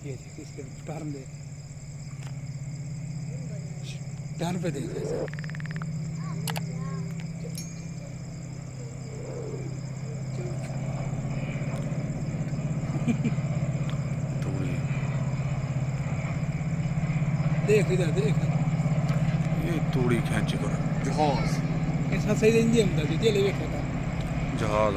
ये देख इसके टर्न दे, टर्न पे देख ऐसे। तूड़ी देख इधर देख, ये तूड़ी खींच कर जहाज ऐसा सही रेंज है मतलब, ये ले बैठा था जहाज